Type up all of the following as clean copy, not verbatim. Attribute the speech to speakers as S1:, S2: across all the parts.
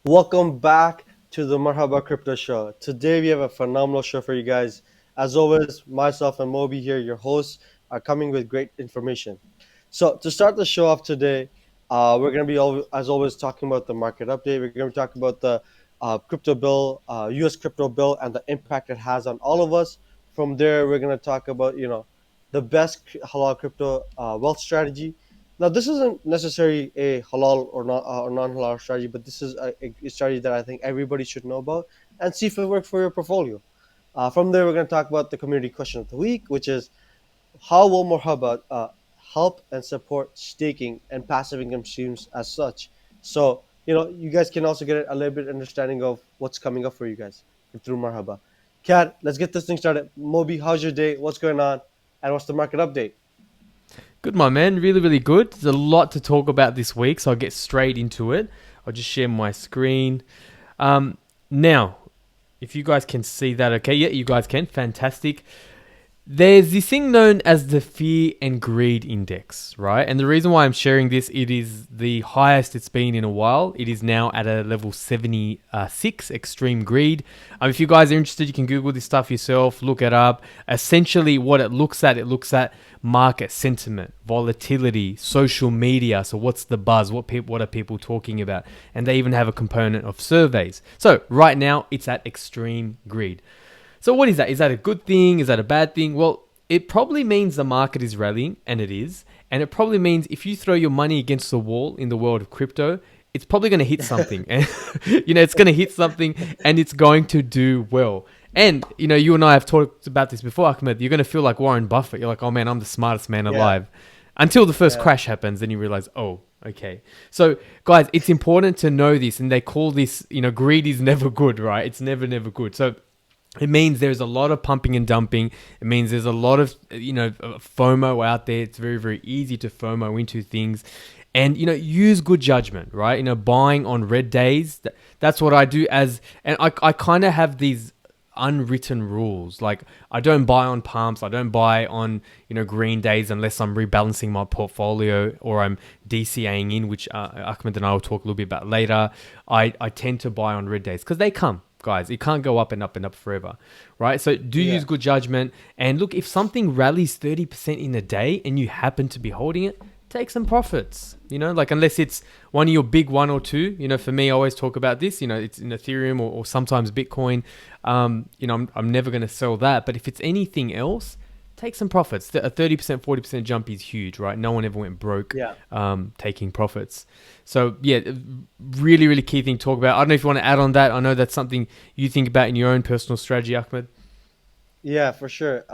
S1: Welcome back to the Marhaba Crypto Show. Today we have a phenomenal show for you guys. As always, myself and Moby here, your hosts, are coming with great information. So to start the show off today, we're going to be, as always, talking about the market update. We're going to talk about the crypto bill, U.S. crypto bill, and the impact it has on all of us. From there, we're going to talk about, the best halal crypto wealth strategy. Now, this isn't necessarily a halal or not or non-halal strategy, but this is a strategy that I think everybody should know about and see if it works for your portfolio. From there, we're going to talk about the community question of the week, which is how will Marhaba help and support staking and passive income streams as such? So, you guys can also get a little bit understanding of what's coming up for you guys through Marhaba. Kat, let's get this thing started. Moby, how's your day? What's going on? And what's the market update?
S2: Good, my man. Really, really good. There's a lot to talk about this week, so I'll get straight into it. I'll just share my screen. Now, if you guys can see that, okay? Yeah, you guys can. Fantastic. There's this thing known as the fear and greed index, right? And the reason why I'm sharing this, it is the highest it's been in a while. It is now at a level 76, extreme greed. If you guys are interested, you can Google this stuff yourself, look it up. Essentially, what it looks at market sentiment, volatility, social media. So what's the buzz? What are people talking about? And they even have a component of surveys. So right now, it's at extreme greed. So what is that? Is that a good thing? Is that a bad thing? Well, it probably means the market is rallying, and it is. And it probably means if you throw your money against the wall in the world of crypto, it's probably going to hit something. And it's going to hit something and it's going to do well. And, you and I have talked about this before, Ahmed. You're going to feel like Warren Buffett. You're like, oh man, I'm the smartest man alive. Until the first crash happens, then you realize, oh, okay. So, guys, it's important to know this. And they call this, greed is never good, right? It's never, never good. So, it means there's a lot of pumping and dumping. It means there's a lot of, FOMO out there. It's very, very easy to FOMO into things. And, use good judgment, right? Buying on red days. That's what I do and I kind of have these unwritten rules. Like, I don't buy on pumps. I don't buy on, green days unless I'm rebalancing my portfolio or I'm DCAing in, which Ahmed and I will talk a little bit about later. I tend to buy on red days because they come. Guys, it can't go up and up and up forever, right? So use good judgment. And look, if something rallies 30% in a day and you happen to be holding it, take some profits, unless it's one of your big one or two, for me, I always talk about this, it's in Ethereum or sometimes Bitcoin. I'm never going to sell that. But if it's anything else, take some profits. A 30%, 40% jump is huge, right? No one ever went broke taking profits. So, yeah, really, really key thing to talk about. I don't know if you want to add on that. I know that's something you think about in your own personal strategy, Ahmed.
S1: Yeah, for sure.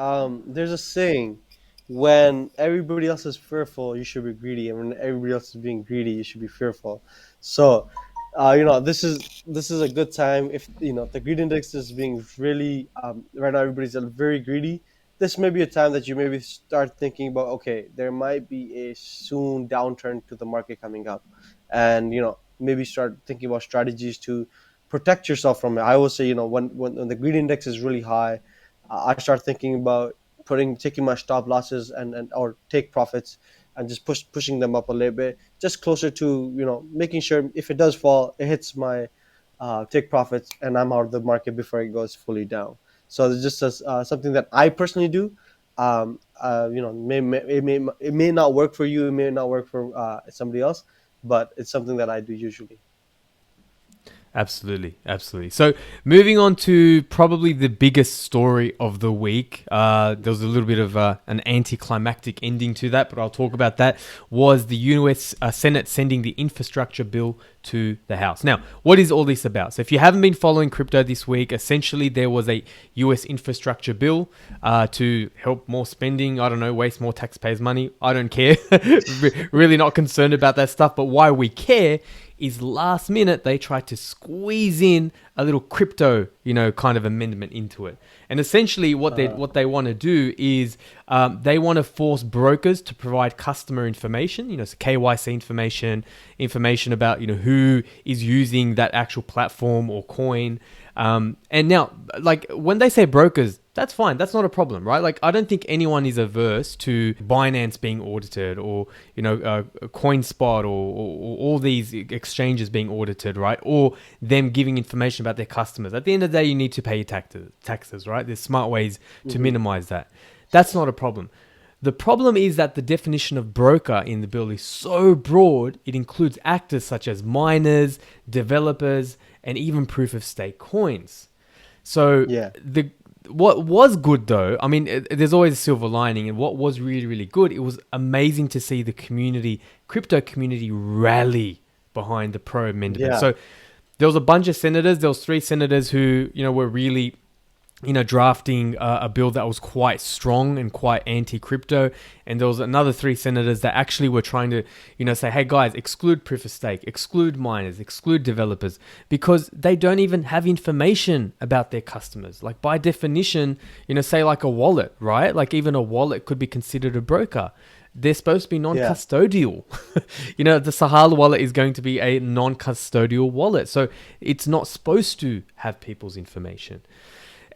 S1: There's a saying, when everybody else is fearful, you should be greedy, and when everybody else is being greedy, you should be fearful. So, this is a good time if the greed index is being really right now. Everybody's very greedy. This may be a time that you maybe start thinking about. Okay, there might be a soon downturn to the market coming up, and maybe start thinking about strategies to protect yourself from it. I will say, when the greed index is really high, I start thinking about taking my stop losses and or take profits and just pushing them up a little bit, just closer to making sure if it does fall, it hits my take profits and I'm out of the market before it goes fully down. So it's just something that I personally do. It may not work for you, it may not work for somebody else, but it's something that I do usually.
S2: Absolutely, absolutely. So moving on to probably the biggest story of the week. There was a little bit of an anticlimactic ending to that, but I'll talk about that. Was the US Senate sending the infrastructure bill to the House? Now, what is all this about? So if you haven't been following crypto this week, essentially there was a US infrastructure bill to help more spending. I don't know, waste more taxpayers' money. I don't care. Really not concerned about that stuff. But why we care is last minute they tried to squeeze in a little crypto, kind of amendment into it. And essentially what they want to do is they want to force brokers to provide customer information, so KYC information about, who is using that actual platform or coin. And now, like when they say brokers, That's fine. That's not a problem, right? Like, I don't think anyone is averse to Binance being audited, or CoinSpot, or all these exchanges being audited, right? Or them giving information about their customers. At the end of the day, you need to pay your taxes, right? There's smart ways to
S1: Mm-hmm.
S2: minimize that. That's not a problem. The problem is that the definition of broker in the bill is so broad, it includes actors such as miners, developers, and even proof of stake coins. So
S1: Yeah.
S2: the what was good though, I mean, there's always a silver lining, and what was really, really good, it was amazing to see the crypto community rally behind the pro amendment.
S1: Yeah.
S2: So there was a bunch of senators. There was 3 senators who, were really, drafting a bill that was quite strong and quite anti-crypto. And there was another 3 senators that actually were trying to, say, hey guys, exclude proof of stake, exclude miners, exclude developers, because they don't even have information about their customers. Like, by definition, say like a wallet, right? Like, even a wallet could be considered a broker. They're supposed to be
S1: Yeah.
S2: non-custodial. The Halal wallet is going to be a non-custodial wallet. So it's not supposed to have people's information.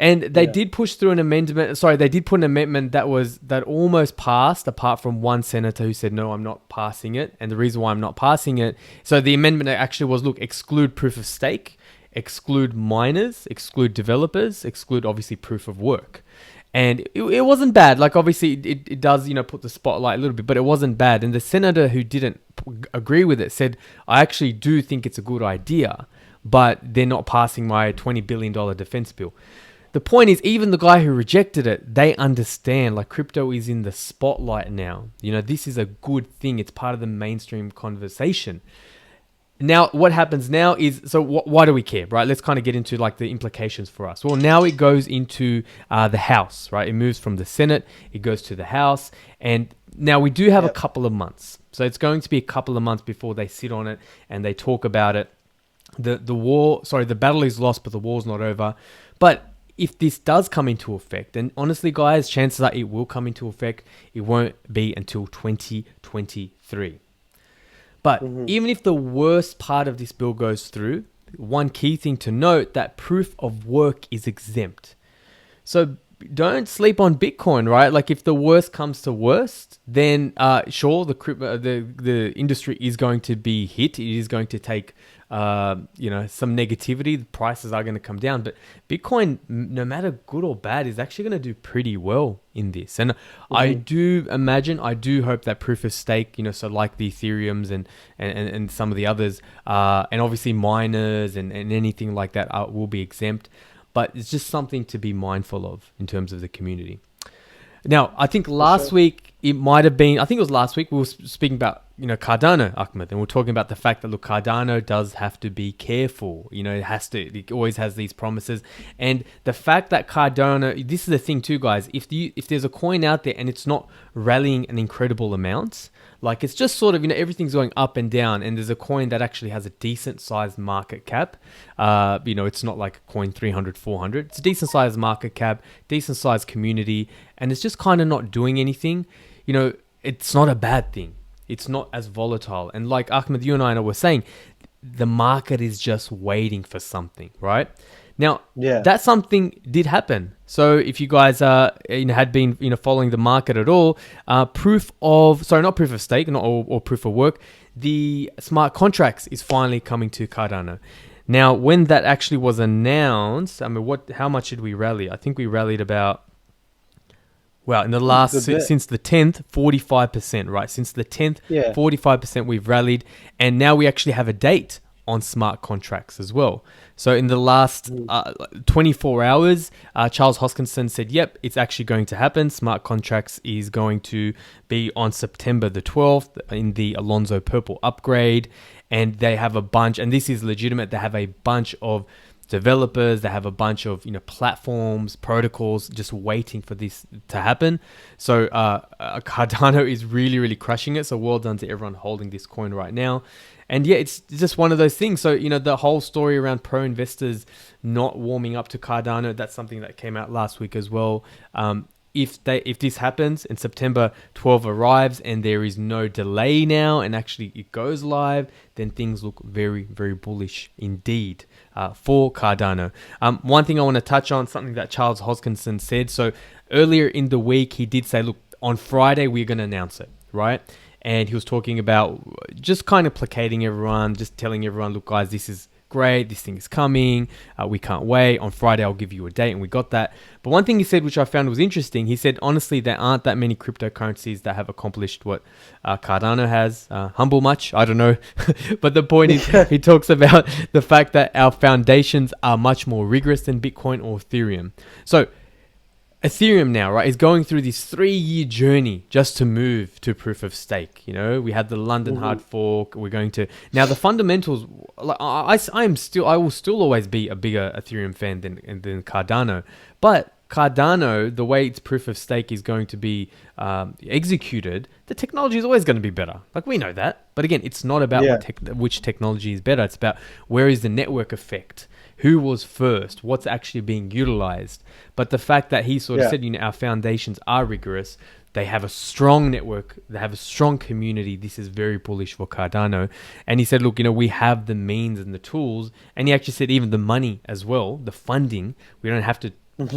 S2: And they
S1: Yeah.
S2: did push through an amendment. Sorry, they did put an amendment that almost passed, apart from one senator who said, no, I'm not passing it. And the reason why I'm not passing it, so the amendment actually was, look, exclude proof of stake, exclude miners, exclude developers, exclude obviously proof of work. And it wasn't bad. Like, obviously it does, put the spotlight a little bit, but it wasn't bad. And the senator who didn't agree with it said, I actually do think it's a good idea, but they're not passing my $20 billion defense bill. The point is, even the guy who rejected it, they understand, like, crypto is in the spotlight now. This is a good thing. It's part of the mainstream conversation. Now, what happens now is, so why do we care, right? Let's kind of get into like the implications for us. Well, now it goes into the House, right? It moves from the Senate, it goes to the House. And now we do have a couple of months. So it's going to be a couple of months before they sit on it and they talk about it. The battle is lost, but the war's not over. But if this does come into effect, and honestly, guys, chances are it will come into effect, it won't be until 2023. But even if the worst part of this bill goes through, one key thing to note, that proof of work is exempt. So don't sleep on Bitcoin, right? Like, if the worst comes to worst, then sure, the industry is going to be hit. It is going to take some negativity. The prices are going to come down, but Bitcoin, no matter good or bad, is actually going to do pretty well in this. And I do hope that proof of stake, so like the Ethereums and some of the others, and obviously miners and anything like that will be exempt. But it's just something to be mindful of in terms of the community. Now, I think last week, it might have been, I think it was last week, we were speaking about, Cardano, Ahmed, and we're talking about the fact that, look, Cardano does have to be careful. It always has these promises. And the fact that Cardano, this is the thing too, guys, if there's a coin out there and it's not rallying an incredible amount, like, it's just sort of, everything's going up and down, and there's a coin that actually has a decent sized market cap. It's not like a coin 300, 400. It's a decent sized market cap, decent sized community, and it's just kind of not doing anything. It's not a bad thing. It's not as volatile. And like Ahmed, you and I were saying, the market is just waiting for something, right? Now, that something did happen. So if you guys had been following the market at all, not proof of stake, or proof of work, the smart contracts is finally coming to Cardano. Now, when that actually was announced, I mean, how much did we rally? I think we rallied about, in the last, since the 10th, 45%, right? Since the 10th, 45% we've rallied. And now we actually have a date on smart contracts as well. So in the last 24 hours, Charles Hoskinson said, yep, it's actually going to happen. Smart contracts is going to be on September the 12th in the Alonzo Purple upgrade. And they have a bunch, and this is legitimate, they have a bunch of developers, they have a bunch of platforms, protocols just waiting for this to happen. So Cardano is really, really crushing it. So well done to everyone holding this coin right now. And yeah, it's just one of those things. So, the whole story around pro investors not warming up to Cardano, that's something that came out last week as well. if this happens and September 12 arrives and there is no delay now and actually it goes live, then things look very, very bullish indeed for Cardano. One thing I want to touch on, something that Charles Hoskinson said. So earlier in the week, he did say, look, on Friday, we're going to announce it, right? And he was talking about just kind of placating everyone, just telling everyone, look, guys, this is great. This thing is coming. We can't wait. On Friday, I'll give you a date. And we got that. But one thing he said, which I found was interesting, he said, honestly, there aren't that many cryptocurrencies that have accomplished what Cardano has. Humble much? I don't know. But the point is, he talks about the fact that our foundations are much more rigorous than Bitcoin or Ethereum. So Ethereum now, right, is going through this 3-year journey just to move to proof of stake. You know, we had the London hard fork. We're going to now the fundamentals. Like, I will still always be a bigger Ethereum fan than Cardano, but Cardano, the way its proof of stake is going to be executed, the technology is always going to be better. Like, we know that, but again, it's not about which technology is better. It's about where is the network effect. Who was first? What's actually being utilized? But the fact that he sort of said, you know, our foundations are rigorous. They have a strong network. They have a strong community. This is very bullish for Cardano. And he said, look, you know, we have the means and the tools. And he actually said even the money as well, the funding. We don't have to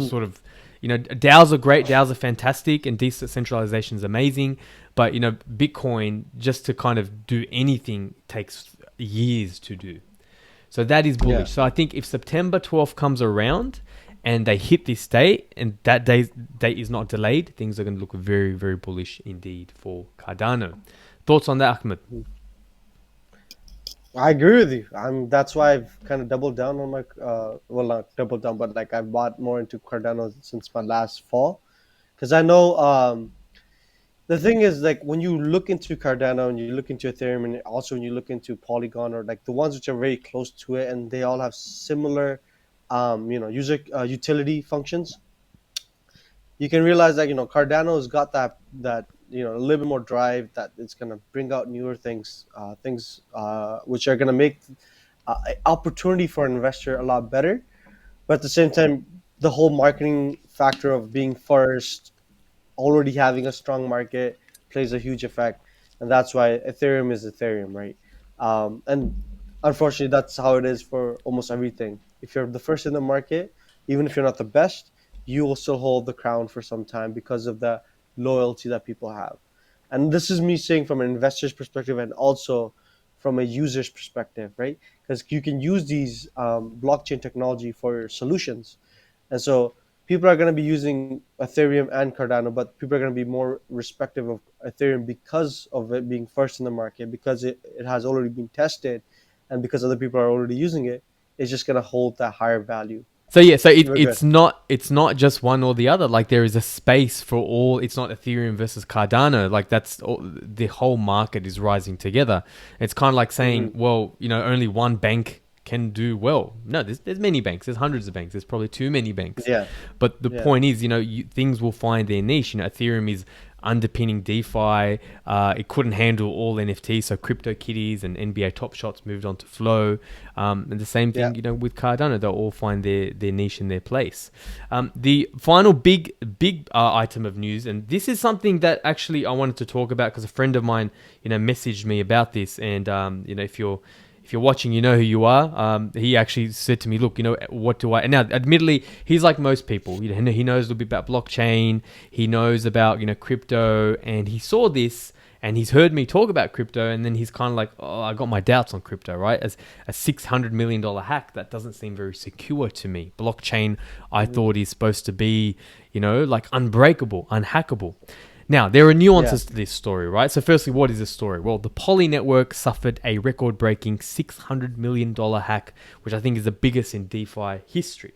S2: sort of, you know, DAOs are great. DAOs are fantastic. And decentralization is amazing. But, you know, Bitcoin, just to kind of do anything takes years to do. So that is bullish. So I think if September 12th comes around and they hit this date and that date is not delayed, things are going to look very, very bullish indeed for Cardano. Thoughts on that, Ahmed?
S1: I agree with you. That's why I've kind of doubled down on my, well, not doubled down, but like I've bought more into Cardano since my last fall. Because I know the thing is, like, when you look into Cardano and you look into Ethereum and also when you look into Polygon or like the ones which are very close to it and they all have similar, user utility functions, you can realize that, you know, Cardano's got that you know, a little bit more drive, that it's going to bring out newer things, which are going to make opportunity for an investor a lot better. But at the same time, the whole marketing factor of being first, already having a strong market, plays a huge effect, and that's why Ethereum is Ethereum, right? And unfortunately, that's how it is for almost everything. If you're the first in the market, even if you're not the best, you will still hold the crown for some time because of the loyalty that people have. And this is me saying from an investor's perspective and also from a user's perspective, right? Because you can use these blockchain technology for solutions, and so people are going to be using Ethereum and Cardano, but people are going to be more respective of Ethereum because of it being first in the market, because it has already been tested, and because other people are already using it. It's just going to hold that higher value.
S2: So yeah, so
S1: We're good.
S2: it's not just one or the other. Like, there is a space for all. It's not Ethereum versus Cardano. Like, that's all, the whole market is rising together. It's kind of like saying, well, you know, only one bank can do well. No, there's many banks. There's hundreds of banks. There's probably too many banks.
S1: Yeah.
S2: But the point is, you know, things will find their niche. You know, Ethereum is underpinning DeFi. It couldn't handle all NFTs, so CryptoKitties and NBA Top Shots moved on to Flow. And the same thing, you know, with Cardano, they'll all find their niche and their place. The final big item of news, and this is something that actually I wanted to talk about because a friend of mine, you know, messaged me about this. And you know, if you're watching, you know who you are. He actually said to me, look, you know, what do I... And now, admittedly, he's like most people. You know, he knows a little bit about blockchain. He knows about, you know, crypto. And he saw this and he's heard me talk about crypto. And then he's kind of like, oh, I got my doubts on crypto, right? As a $600 million hack, that doesn't seem very secure to me. Blockchain, I thought, is supposed to be, you know, like unbreakable, unhackable. Now, there are nuances to this story, right? So firstly, what is the story? Well, the Poly network suffered a record-breaking $600 million hack, which I think is the biggest in DeFi history.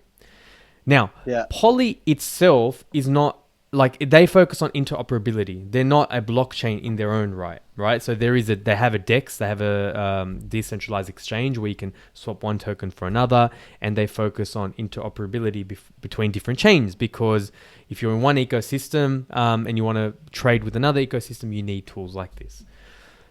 S2: Now, Poly itself is not, like, they focus on interoperability. They're not a blockchain in their own right? So they have a DEX, they have a decentralized exchange where you can swap one token for another, and they focus on interoperability between different chains, because if you're in one ecosystem and you want to trade with another ecosystem, you need tools like this.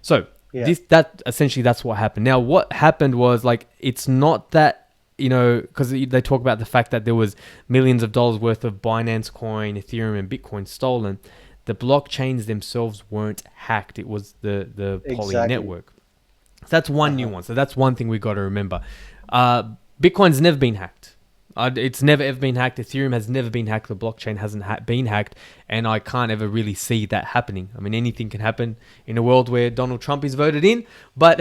S2: So that's essentially what happened. Now, what happened was, like, it's not that because they talk about the fact that there was millions of dollars worth of Binance Coin, Ethereum, and Bitcoin stolen. The blockchains themselves weren't hacked. It was the Poly
S1: Exactly.
S2: network. So that's one
S1: Uh-huh.
S2: nuance. So that's one thing we got to remember. Bitcoin's never been hacked. It's never ever been hacked. Ethereum has never been hacked. The blockchain hasn't been hacked, and I can't ever really see that happening. I mean, anything can happen in a world where Donald Trump is voted in, but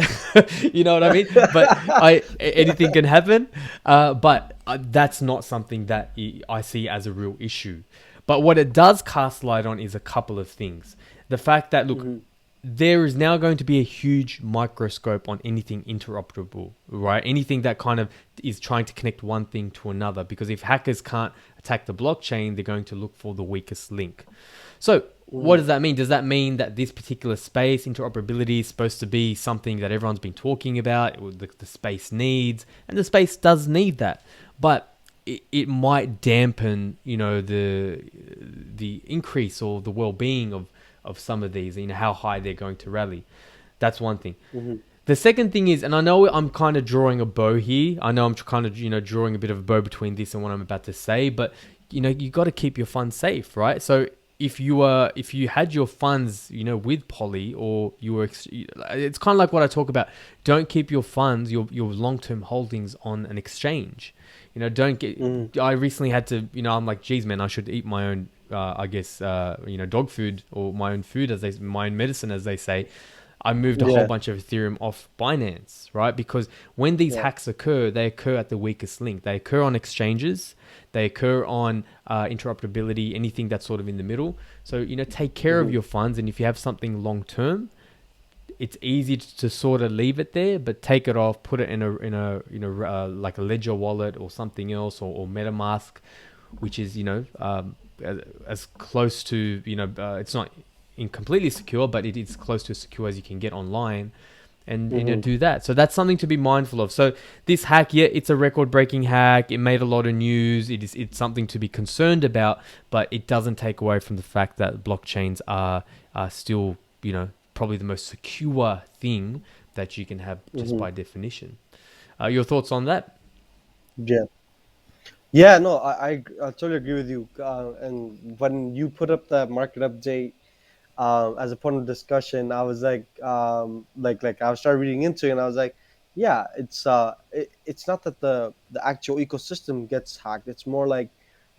S2: you know what I mean. But anything can happen. But that's not something that I see as a real issue. But what it does cast light on is a couple of things. The fact that, look,
S1: Hmm.
S2: there is now going to be a huge microscope on anything interoperable, right? Anything that kind of is trying to connect one thing to another. Because if hackers can't attack the blockchain, they're going to look for the weakest link. So, what
S1: Hmm.
S2: does that mean? Does that mean that this particular space, interoperability, is supposed to be something that everyone's been talking about, the space needs, and the space does need that, but it might dampen, the increase or the well-being of some of these, how high they're going to rally. That's one thing.
S1: Hmm.
S2: The second thing is, and I know I'm kind of drawing a bow here. I know I'm kind of, drawing a bit of a bow between this and what I'm about to say, but you got to keep your funds safe, right? So if you had your funds, with Poly, or it's kind of like what I talk about. Don't keep your funds, your long-term holdings on an exchange. Don't get.
S1: Hmm.
S2: I recently had to, I'm like, geez, man, I should eat my own, I guess, dog food, or my own food, my own medicine, as they say. I moved a whole
S1: Yeah.
S2: bunch of Ethereum off Binance, right? Because when these
S1: Yeah.
S2: hacks occur, they occur at the weakest link. They occur on exchanges. They occur on interoperability, anything that's sort of in the middle. So, take care of
S1: Hmm.
S2: your funds. And if you have something long term, it's easy to sort of leave it there, but take it off, put it in a like a Ledger wallet or something else, or MetaMask, which is as close to it's not completely secure, but it is close to as secure as you can get online, and
S1: Hmm.
S2: do that. So that's something to be mindful of. So this hack, yeah, it's a record-breaking hack. It made a lot of news. It's something to be concerned about, but it doesn't take away from the fact that blockchains are still probably the most secure thing that you can have just
S1: Hmm.
S2: by definition. Your thoughts on that?
S1: Yeah. Yeah, no, I totally agree with you. And when you put up the market update as a point of discussion, I was like I started reading into it, and I was like, yeah, it's not that the actual ecosystem gets hacked. It's more like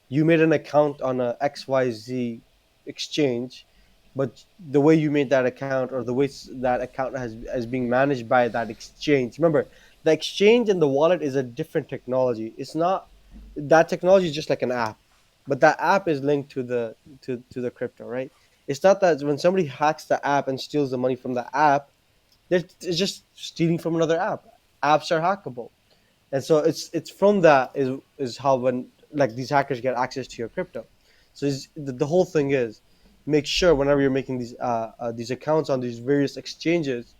S1: you made an account on a XYZ exchange, but the way you made that account, or the way that account has being managed by that exchange. Remember, the exchange and the wallet is a different technology. It's not that technology is just like an app, but that app is linked to the crypto, right? It's not that when somebody hacks the app and steals the money from the app, it's just stealing from another app. Apps are hackable, and so it's from that is how, when like these hackers get access to your crypto. So the whole thing is, make sure whenever you're making these accounts on these various exchanges,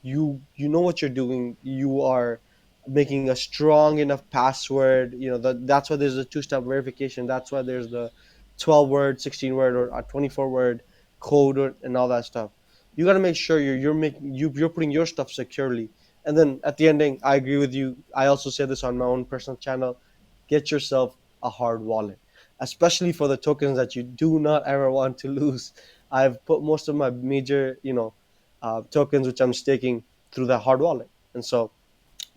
S1: you know what you're doing. You are making a strong enough password. That's why there's a two-step verification. That's why there's the 12-word, 16-word, or a 24-word code, and all that stuff. You got to make sure you're putting your stuff securely. And then at the ending, I agree with you. I also say this on my own personal channel: get yourself a hard wallet, especially for the tokens that you do not ever want to lose. I've put most of my major tokens which I'm staking through that hard wallet. And so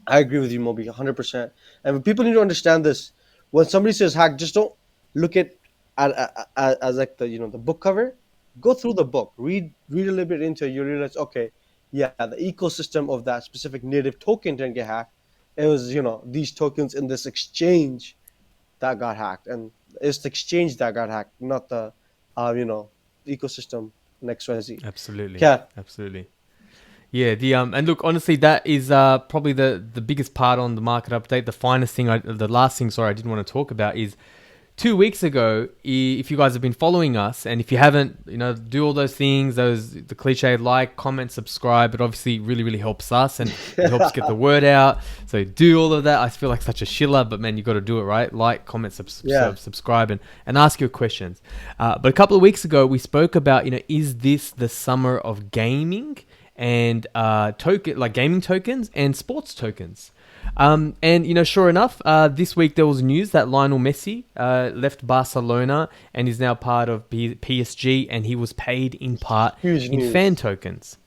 S1: I agree with you, Moby, 100%. And people need to understand this. When somebody says hack, just don't look as like the book cover. Go through the book, read a little bit into it. You realize, okay, yeah, the ecosystem of that specific native token didn't get hacked. It was these tokens in this exchange that got hacked, and it's the exchange that got hacked, not the uh, you know ecosystem in XYZ.
S2: Absolutely,
S1: Yeah.
S2: absolutely. Yeah, and look, honestly, that is probably the biggest part on the market update. The last thing, sorry, I didn't want to talk about is 2 weeks ago. If you guys have been following us, and if you haven't, do all those things, the cliche like, comment, subscribe. It obviously really, really helps us, and it helps get the word out. So do all of that. I feel like such a shiller, but man, you got to do it, right? Like, comment,
S1: Yeah.
S2: subscribe, and ask your questions. But a couple of weeks ago, we spoke about, is this the summer of gaming? and token like gaming tokens and sports tokens. And sure enough, this week there was news that Lionel Messi left Barcelona and is now part of PSG, and he was paid in part
S1: Huge
S2: in fan
S1: news.
S2: tokens.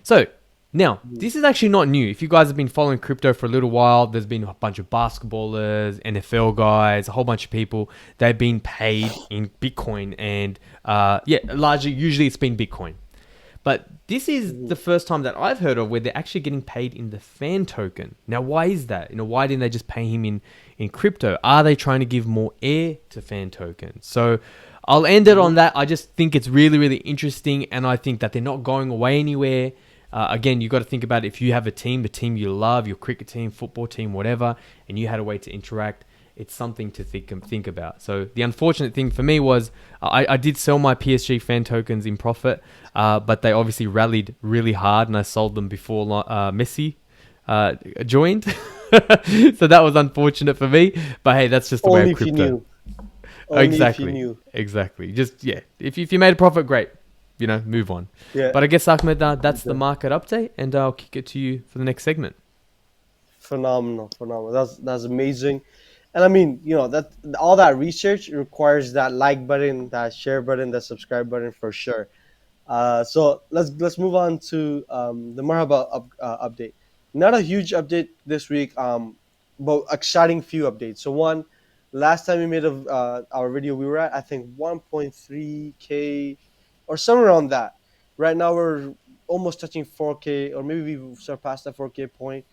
S2: So now, this is actually not new. If you guys have been following crypto for a little while, there's been a bunch of basketballers, NFL guys, a whole bunch of people. They've been paid in Bitcoin, and largely, usually it's been Bitcoin. But this is
S1: Mhm.
S2: the first time that I've heard of where they're actually getting paid in the fan token. Now, why is that? Why didn't they just pay him in crypto? Are they trying to give more air to fan tokens? So I'll end it on
S1: Mhm.
S2: that. I just think it's really, really interesting, and I think that they're not going away anywhere. Again, you got to think about it. If you have a team, the team you love, your cricket team, football team, whatever, and you had a way to interact, it's something to think about. So the unfortunate thing for me was I did sell my PSG fan tokens in profit, but they obviously rallied really hard, and I sold them before Messi joined. So that was unfortunate for me. But hey, that's just the way of
S1: Only if you
S2: crypto.
S1: knew. Only if you
S2: Exactly.
S1: knew.
S2: Exactly. Just, yeah. If you made a profit, great. Move on.
S1: Yeah.
S2: But I guess, Ahmed, that's the
S1: Okay.
S2: market update, and I'll kick it to you for the next segment.
S1: Phenomenal, phenomenal. That's amazing. And I mean, that all that research requires that like button, that share button, that subscribe button for sure. So let's move on to the Marhaba update. Not a huge update this week, but exciting few updates. So one, last time we made our video, we were at I think 1.3K or somewhere around that. Right now we're almost touching 4K, or maybe we've surpassed that 4K point.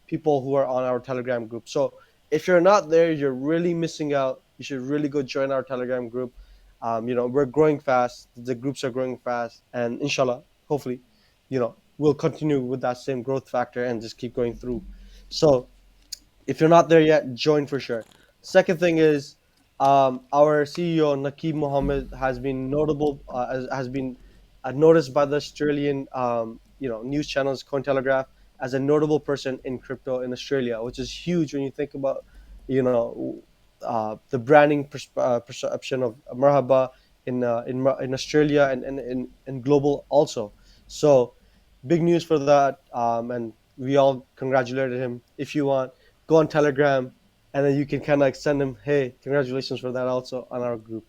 S1: People who are on our Telegram group. So if you're not there, you're really missing out. You should really go join our Telegram group. We're growing fast. The groups are growing fast, and inshallah, hopefully, we'll continue with that same growth factor and just keep going through. So if you're not there yet, join for sure. Second thing is, our CEO Nakib Mohammed has been notable, has been noticed by the Australian, news channels Cointelegraph as a notable person in crypto in Australia, which is huge when you think about, the branding perception of Marhaba in Australia and global also. So big news for that, and we all congratulated him. If you want, go on Telegram, and then you can kind of send him, hey, congratulations for that also on our group.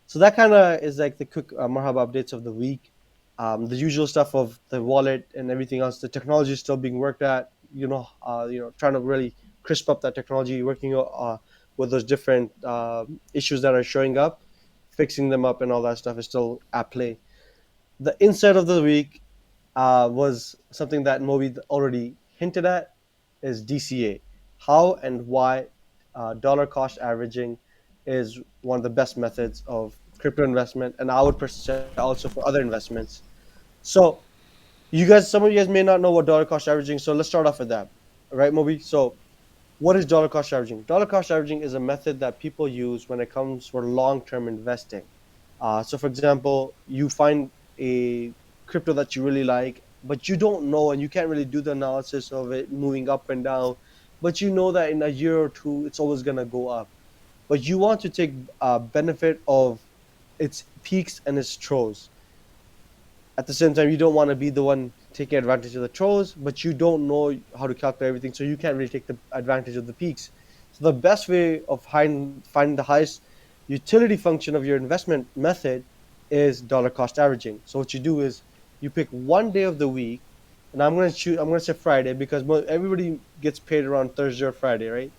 S1: So that kind of is like the quick Marhaba updates of the week. The usual stuff of the wallet and everything else. The technology is still being worked at. Trying to really crisp up that technology, working with those different issues that are showing up, fixing them up, and all that stuff is still at play. The insight of the week was something that Moby already hinted at, is DCA. How and why dollar cost averaging is one of the best methods of crypto investment, and I would personally say also for other investments. So some of you guys may not know what dollar cost averaging. So let's start off with that, right, Moby? So what is dollar cost averaging? Dollar cost averaging is a method that people use when it comes for long-term investing. So, for example, you find a crypto that you really like, but you don't know and you can't really do the analysis of it moving up and down. But you know that in a year or two, it's always going to go up. But you want to take benefit of its peaks and its troughs. At the same time, you don't want to be the one taking advantage of the troughs, but you don't know how to calculate everything, so you can't really take the advantage of the peaks. So the best way of finding the highest utility function of your investment method is dollar cost averaging. So what you do is you pick one day of the week, and I'm going to say Friday because everybody gets paid around Thursday or Friday, right?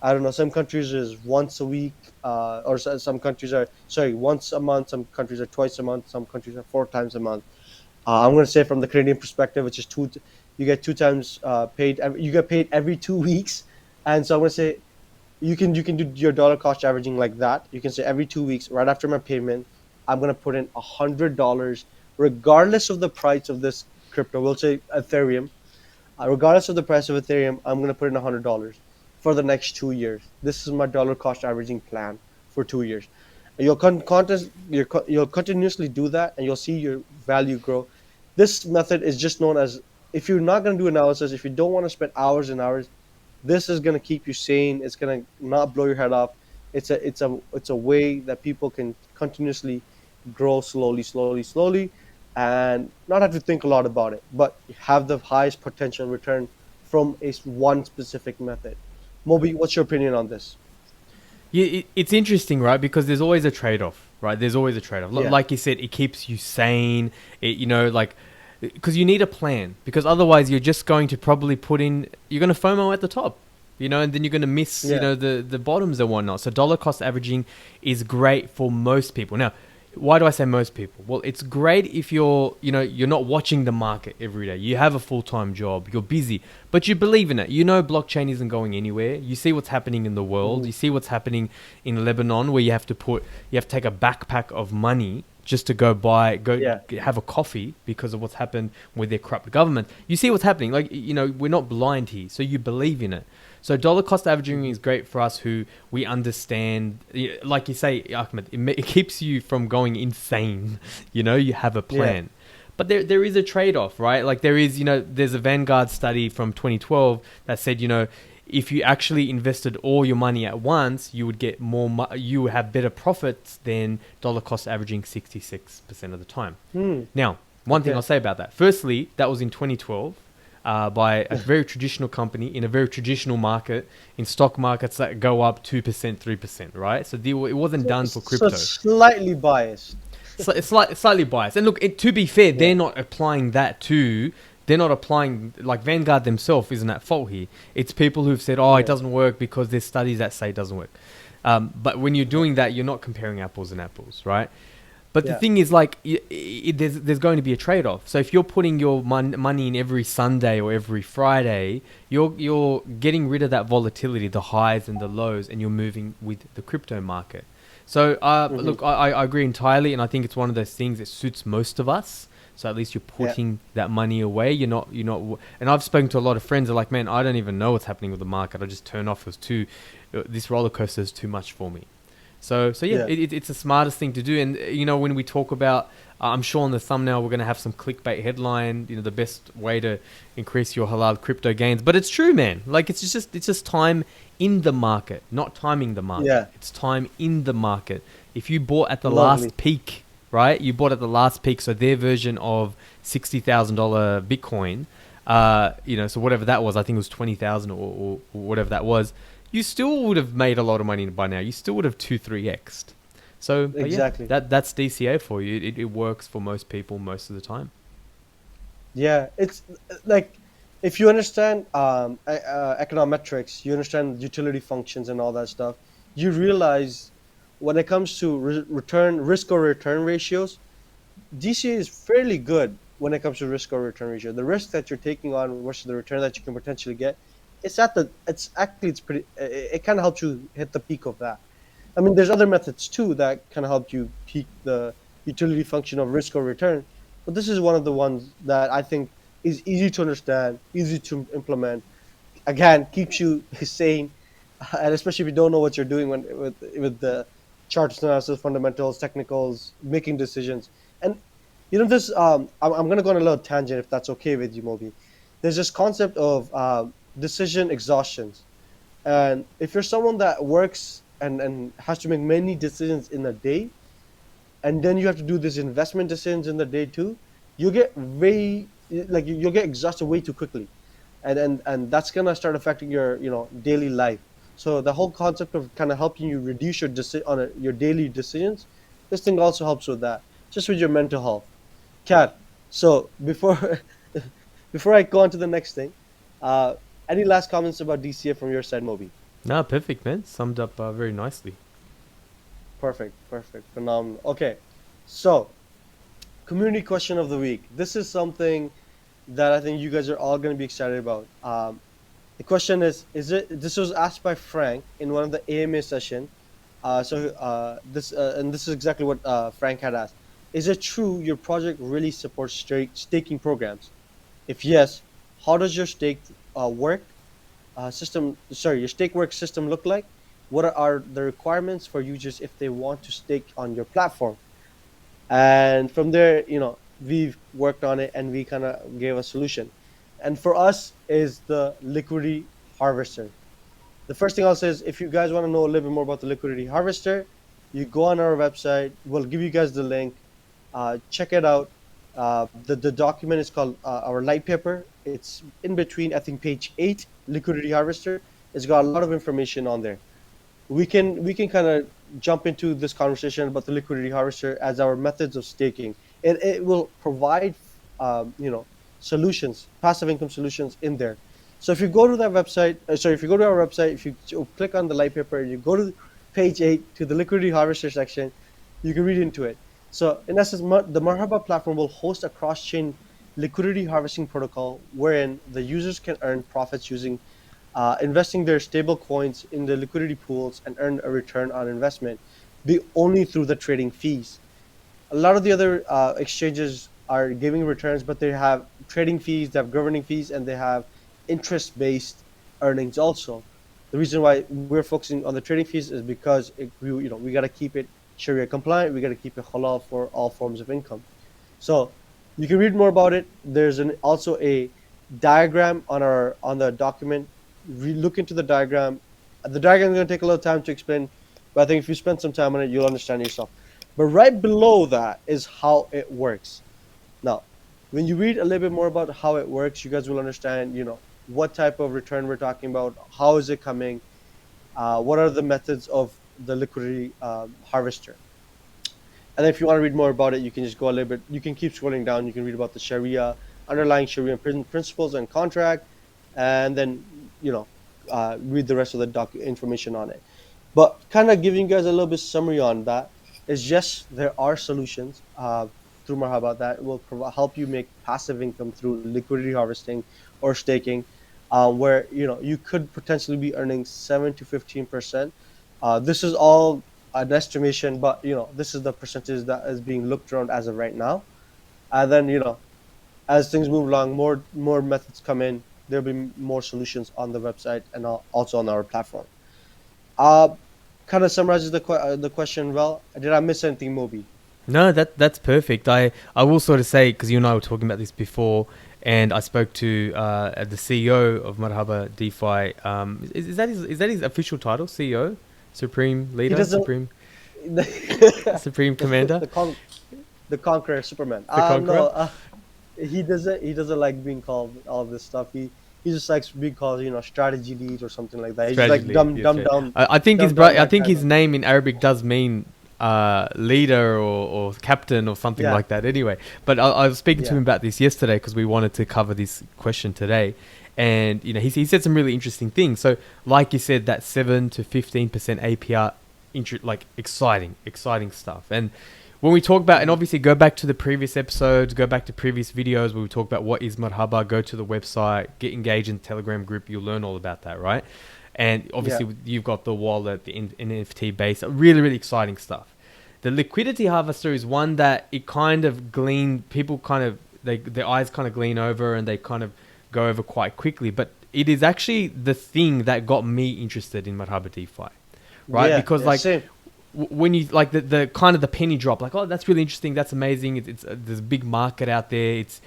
S1: I don't know. Some countries is once a week, or some countries are sorry once a month. Some countries are twice a month. Some countries are four times a month. I'm going to say from the Canadian perspective, which is you get two times paid. You get paid every 2 weeks, and so I'm going to say you can do your dollar cost averaging like that. You can say every 2 weeks, right after my payment, I'm going to put in $100, regardless of the price of this crypto. We'll say Ethereum. Regardless of the price of Ethereum, I'm going to put in $100 for the next 2 years. This is my dollar cost averaging plan for 2 years. And you'll continuously do that, and you'll see your value grow. This method is just known as, if you're not going to do analysis, if you don't want to spend hours and hours, this is going to keep you sane. It's going to not blow your head off. It's a way that people can continuously grow slowly, slowly, slowly, and not have to think a lot about it, but have the highest potential return from one specific method. Moby, what's your opinion on this?
S2: Yeah, it's interesting, right? Because there's always a trade-off, right? There's always a trade-off.
S1: Yeah.
S2: Like you said, it keeps you sane. Like because you need a plan. Because otherwise, you're just going to probably put in. You're going to FOMO at the top, and then you're going to miss,
S1: Yeah.
S2: the bottoms and whatnot. So dollar cost averaging is great for most people. Now, why do I say most people? Well, it's great if you're not watching the market every day. You have a full-time job, you're busy, but you believe in it. You know blockchain isn't going anywhere. You see what's happening in the world.
S1: Hmm.
S2: You see what's happening in Lebanon, where you have to take a backpack of money just to go
S1: Yeah.
S2: have a coffee because of what's happened with their corrupt government. You see what's happening. Like, we're not blind here, so you believe in it. So dollar cost averaging
S1: Hmm.
S2: is great for us who we understand. Like you say, Ahmed, it keeps you from going insane. You have a
S1: Yeah.
S2: plan. But there is a trade-off, right? Like there's a Vanguard study from 2012 that said, if you actually invested all your money at once, you would get you would have better profits than dollar cost averaging 66% of the time.
S1: Hmm.
S2: Now, one thing
S1: Okay.
S2: I'll say about that. Firstly, that was in 2012 by a very traditional company in a very traditional market, in stock markets that go up 2%, 3%, right? So it wasn't done for
S1: So
S2: crypto.
S1: slightly biased.
S2: It's slightly biased. And look, to be fair,
S1: Yeah.
S2: they're not applying, like Vanguard themselves isn't at fault here. It's people who've said, oh, it
S1: Yeah.
S2: doesn't work because there's studies that say it doesn't work. But when you're doing that, you're not comparing apples and apples, right? But the
S1: Yeah.
S2: thing is, like, there's going to be a trade-off. So if you're putting your money in every Sunday or every Friday, you're getting rid of that volatility, the highs and the lows, and you're moving with the crypto market. So
S1: Hmm.
S2: look, I agree entirely, and I think it's one of those things that suits most of us. So at least you're
S1: Yeah.
S2: putting that money away. You're not. And I've spoken to a lot of friends. They're like, man, I don't even know what's happening with the market. I just turn off. This roller coaster is too much for me. So yeah,
S1: Yeah.
S2: it's the smartest thing to do. And when we talk about, I'm sure on the thumbnail we're going to have some clickbait headline. The best way to increase your halal crypto gains. But it's true, man. Like it's just time in the market, not timing the market.
S1: Yeah.
S2: It's time in the market. If you bought at the
S1: Lovely.
S2: last peak, right? You bought at the last peak, so their version of $60,000 Bitcoin. So whatever that was, I think it was 20,000 or whatever that was, you still would have made a lot of money by now. You still would have 2-3x'd. So but yeah,
S1: Exactly.
S2: that's DCA for you. It works for most people most of the time.
S1: Yeah. It's like if you understand econometrics, you understand utility functions and all that stuff. You realize when it comes to return risk or return ratios, DCA is fairly good when it comes to risk or return ratio. The risk that you're taking on versus the return that you can potentially get, it's pretty. It kind of helps you hit the peak of that. I mean, there's other methods too that kind of help you peak the utility function of risk or return, but this is one of the ones that I think is easy to understand, easy to implement. Again, keeps you sane, and especially if you don't know what you're doing with the charts analysis, fundamentals, technicals, making decisions. And this I'm gonna go on a little tangent if that's okay with you, Moby. There's this concept of decision exhaustions, and if you're someone that works and has to make many decisions in a day, and then you have to do these investment decisions in the day too, you get very like you'll get exhausted way too quickly, and that's gonna start affecting your daily life. So the whole concept of kind of helping you reduce your daily decisions, this thing also helps with that, just with your mental health. Cat. So before before I go on to the next thing, uh, any last comments about DCA from your side, Moby?
S2: No, perfect, man. Summed up very nicely.
S1: Perfect, perfect, phenomenal. Okay, so community question of the week. This is something that I think you guys are all going to be excited about. The question is it? This was asked by Frank in one of the AMA session. This is exactly what Frank had asked. Is it true your project really supports staking programs? If yes, how does your your stake work system look like? What are the requirements for users if they want to stake on your platform? And from there, we've worked on it and we kind of gave a solution. And for us is the liquidity harvester. The first thing I'll say is if you guys want to know a little bit more about the liquidity harvester, you go on our website. We'll give you guys the link. Check it out. The document is called our light paper. It's in between, I think, page 8, liquidity harvester. It's got a lot of information on there. We can kind of jump into this conversation about the liquidity harvester as our methods of staking. It will provide solutions, passive income solutions in there. So if you go to that website, sorry, if you go to our website, if you click on the light paper, you go to page 8 to the liquidity harvester section, you can read into it. So in essence, the Marhaba platform will host a cross-chain liquidity harvesting protocol wherein the users can earn profits using investing their stable coins in the liquidity pools and earn a return on investment, be only through the trading fees. A lot of the other exchanges are giving returns, but they have trading fees, they have governing fees, and they have interest-based earnings also. The reason why we're focusing on the trading fees is because we got to keep it Sharia compliant. We got to keep it halal for all forms of income. So you can read more about it. There's also a diagram on the document. Look into the diagram. The diagram is going to take a little time to explain, but I think if you spend some time on it, you'll understand yourself. But right below that is how it works. Now, when you read a little bit more about how it works, you guys will understand, what type of return we're talking about, how is it coming, what are the methods of the liquidity harvester. And then if you want to read more about it, you can just go a little bit. You can keep scrolling down. You can read about the Sharia, underlying Sharia principles and contract, and then read the rest of the information on it. But kind of giving you guys a little bit summary on that is yes, there are solutions through Marhaba that will help you make passive income through liquidity harvesting or staking, where you could potentially be earning 7 to 15%. This is all an estimation, but this is the percentage that is being looked around as of right now. And then as things move along, more methods come in. There'll be more solutions on the website and also on our platform. Uh, Kind of summarizes the question well. Did I miss anything, Moby?
S2: No, that's perfect. I will sort of say, because you and I were talking about this before, and I spoke to the CEO of Marhaba DeFi. Is that his official title? CEO, Supreme
S1: He
S2: Leader,
S1: doesn't.
S2: Supreme
S1: the,
S2: Supreme Commander,
S1: the, con- the Conqueror, Superman.
S2: the
S1: No.
S2: Conqueror.
S1: He doesn't like being called all this stuff. He just likes being called strategy lead or something like that. He's just
S2: Strategy
S1: like
S2: lead. Yes, okay. I think his
S1: dumb down
S2: I
S1: that
S2: think his
S1: title.
S2: name in Arabic does mean leader or captain or something
S1: Yeah,
S2: like that. Anyway, but I was speaking to
S1: yeah.
S2: him about this yesterday because we wanted to cover this question today, and he said some really interesting things. So, like you said, that 7 to 15% APR, like exciting stuff. And when we talk about, and
S1: Mhm.
S2: obviously go back to the previous episodes, go back to previous videos where we talk about what is Marhaba, go to the website, get engaged in the Telegram group, you'll learn all about that, right? And
S1: Yeah.
S2: obviously you've got the wallet, the NFT base, really exciting stuff. The liquidity harvester is one that it kind of people kind of, their eyes kind of glean over and they kind of go over quite quickly. But it is actually the thing that got me interested in Marhaba DeFi, right?
S1: Yeah.
S2: Because
S1: Yeah.
S2: like
S1: Same.
S2: when you like the kind of the penny drop, like, oh, that's really interesting, that's amazing, it's there's a big market out there, it's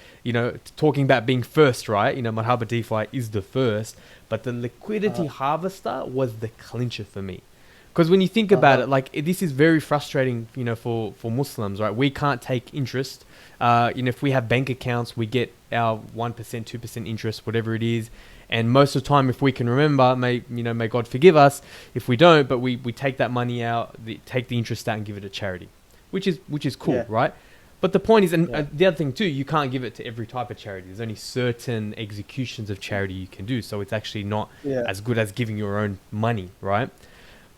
S2: talking about being first, right? Marhaba DeFi is the first, but the liquidity
S1: Uh
S2: harvester was the clincher for me. Because when you think about
S1: huh.
S2: it, like this is very frustrating, for Muslims, right? We can't take interest. If we have bank accounts, we get our 1%, 2% interest, whatever it is. And most of the time, if we can remember, may God forgive us if we don't, but we take that money out, take the interest out, and give it to charity, which is cool,
S1: Yeah.
S2: right? But the point is, and
S1: Yeah.
S2: the other thing too, you can't give it to every type of charity. There's only certain executions of charity you can do, so it's actually not
S1: Yeah.
S2: as good as giving your own money, right?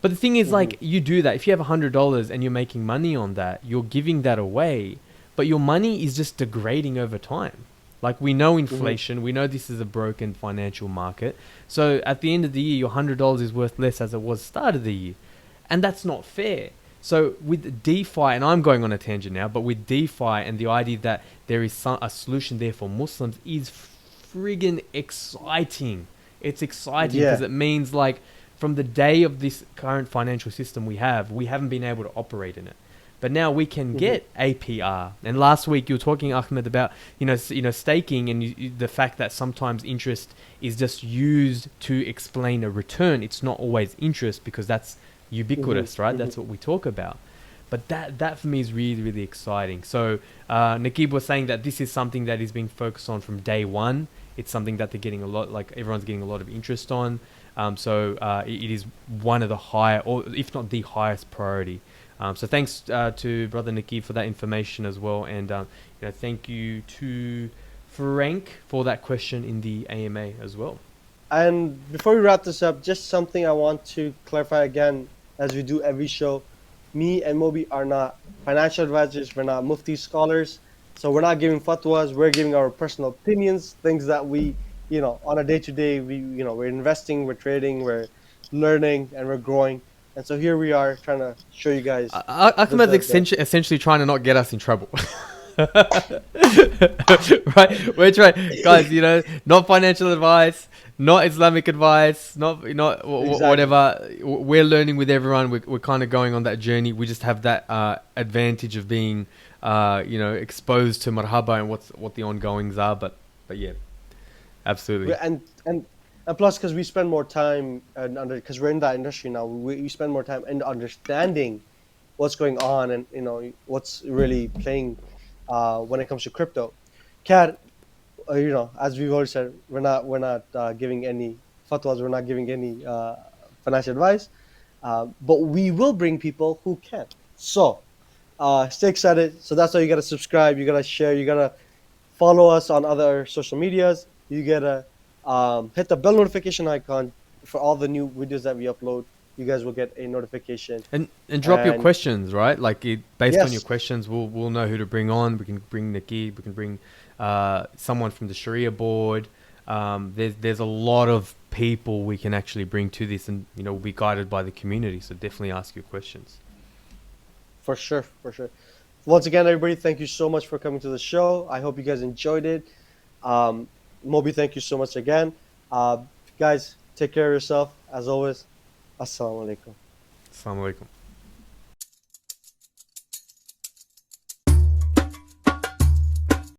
S2: But the thing is,
S1: Hmm.
S2: like, you do that. If you have $100 and you're making money on that, you're giving that away, but your money is just degrading over time. Like, we know
S1: Hmm.
S2: inflation, we know this is a broken financial market. So at the end of the year, your $100 is worth less as it was start of the year. And that's not fair. So with DeFi, and I'm going on a tangent now, but with DeFi and the idea that there is a solution there for Muslims is friggin' exciting. It's exciting because
S1: Yeah.
S2: it means, like, from the day of this current financial system we haven't been able to operate in it. But now we can
S1: Hmm.
S2: get APR. And last week you were talking, Ahmed, about staking, and the fact that sometimes interest is just used to explain a return. It's not always interest because that's
S1: Hmm.
S2: ubiquitous, right?
S1: Hmm.
S2: That's what we talk about. But that for me is really really exciting. So Nakib was saying that this is something that is being focused on from day one. It's something that they're getting a lot, like everyone's getting a lot of interest on. It is one of the higher, or if not the highest priority. So thanks to brother Nakib for that information as well, and thank you to Frank for that question in the AMA as well.
S1: And before we wrap this up, just something I want to clarify again, as we do every show. Me and Moby are not financial advisors. We're not Mufti scholars. So we're not giving fatwas. We're giving our personal opinions, things that we, on a day to day, we're investing, we're trading, we're learning, and we're growing. And so here we are trying to show you guys
S2: Ahmed's
S1: the
S2: essentially trying to not get us in trouble. Right, we're trying, guys. Not financial advice, not Islamic advice, not
S1: exactly.
S2: whatever. We're learning with everyone. We're kind of going on that journey. We just have that advantage of being, exposed to Marhaba and what the ongoings are. But yeah, absolutely.
S1: And plus, because we spend more time and because we're in that industry now, we spend more time in understanding what's going on and what's really playing when it comes to crypto. Cat, as we've already said, we're not giving any fatwas, we're not giving any financial advice, but we will bring people who can. So stay excited. So that's why you gotta subscribe, you gotta share, you gotta follow us on other social medias. You gotta hit the bell notification icon for all the new videos that we upload. You guys will get a notification.
S2: And drop your
S1: And
S2: questions, right? Like based on your
S1: yes,
S2: questions, we'll know who to bring on. We can bring Nikki. We can bring someone from the Sharia board. There's a lot of people we can actually bring to this, and we'll be guided by the community. So definitely ask your questions.
S1: for sure, for sure. Once again, everybody, thank you so much for coming to the show. I hope you guys enjoyed it. Um, Moby, thank you so much again. Guys, take care of yourself. As always, assalamu alaikum.
S2: Assalamu alaikum.